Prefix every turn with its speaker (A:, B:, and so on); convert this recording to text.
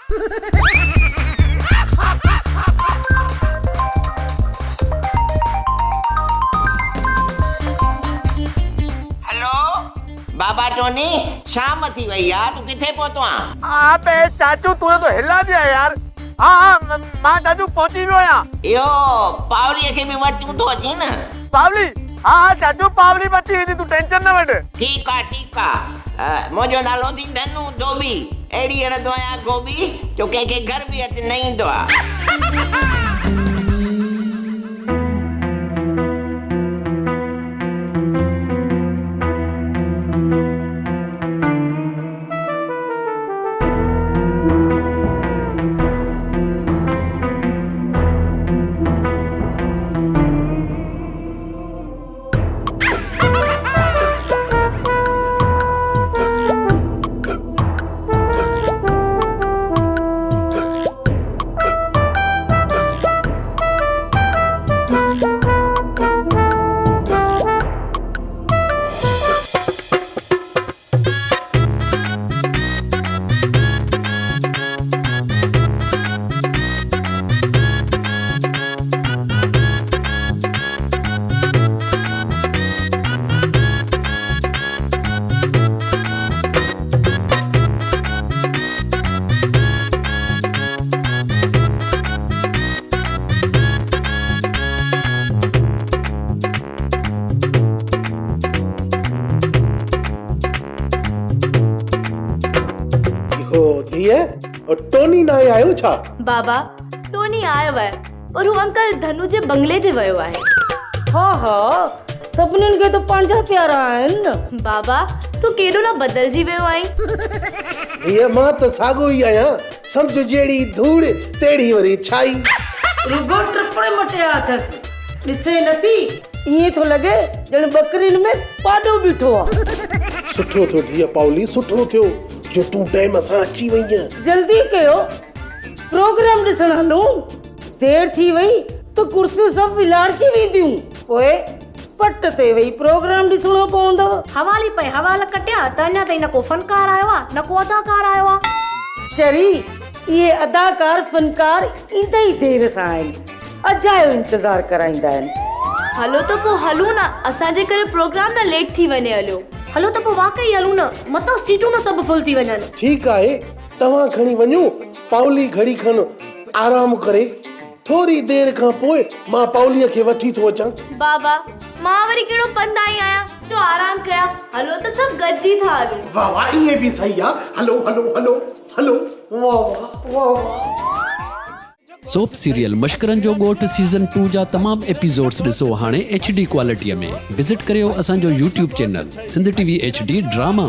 A: बाबा Tony शाम थी वही यार, तू किथे पहुतो आ?
B: हाँ बे चाचू तूने तो हिला दिया यार। हाँ मां चाचू पहुंची वियो आहियां।
A: यो पावली खे भी वटूं तो अची न।
B: पावली? हाँ चाचू पावली बची वेंदी, तू टेंशन न वठ।
A: ठीक आ मुंहिंजो नालो थी धनु धोबी। अहिड़ी हणंदो आहियां गोभी जो कंहिंखे घर बि अच न ईंदो आहे।
C: टोनी ना आयो छा?
D: बाबा टोनी आयो है और वो अंकल धनु जे बंगले ते वयो आहे।
E: हाँ सभिनीनि खे तो पंहिंजा प्यारा आहिनि न।
D: बाबा तू केॾो न बदलजी वियो आहीं।
C: ये मां त साॻियो ई आहियां, सम्झ जहिड़ी धूड़ तेड़ी वरी छाई।
E: रुगो ट्रिपणे मटिया अथसि, ॾिसे नथी ईअं थो लॻे ॼण बकरियुनि में पाॾो बीठो आहे।
C: सुठो थियो धीअ पावली, सुठो थियो जो तूं टाइम सां अची वई आहीं।
E: जल्दी कयो, प्रोग्राम ॾिसण हलूं। देर थी वई तो कुर्सियूं सभु विलाड़जी वेंदियूं, पोइ पट ते वई प्रोग्राम ॾिसणो पवंदव।
F: हवाली पे हवाला कटिया त अञा ताईं न को फनकार आयो आहे न को अदाकार आयो आहे।
E: चरी ये अदाकार फनकार ईंदा ई देर सां आहिनि, अजायो इंतजार कराईंदा आहिनि।
D: हलो तो पोइ हलूं न, असांजे करे प्रोग्राम न लेट थी वञे।
F: हलो त पोइ वाकई हलूं न, मतो सीटूं न सभु फुल थी वञनि।
C: ठीक आहे, तव्हां खणी वञो, पावली घड़ी खन आराम करे। थोड़ी देर खां पोइ मां पावलीअ खे वठी थो अचां।
D: बाबा मां वरी कहिड़ो पंध आई आहियां जो आराम कया। हलो त सभु गॾिजी था हलूं।
C: वाह वाह, ये भी सही है। हलो हलो हलो हलो। वाह वाह वाह।
G: सोप सीरियल मश्करन जो गोठ सीज़न 2 जा तमाम एपिसोड्स ॾिसो हाणे HD क्वालिटीअ में। विज़िट करियो असांजो YouTube channel Sindh TV HD drama.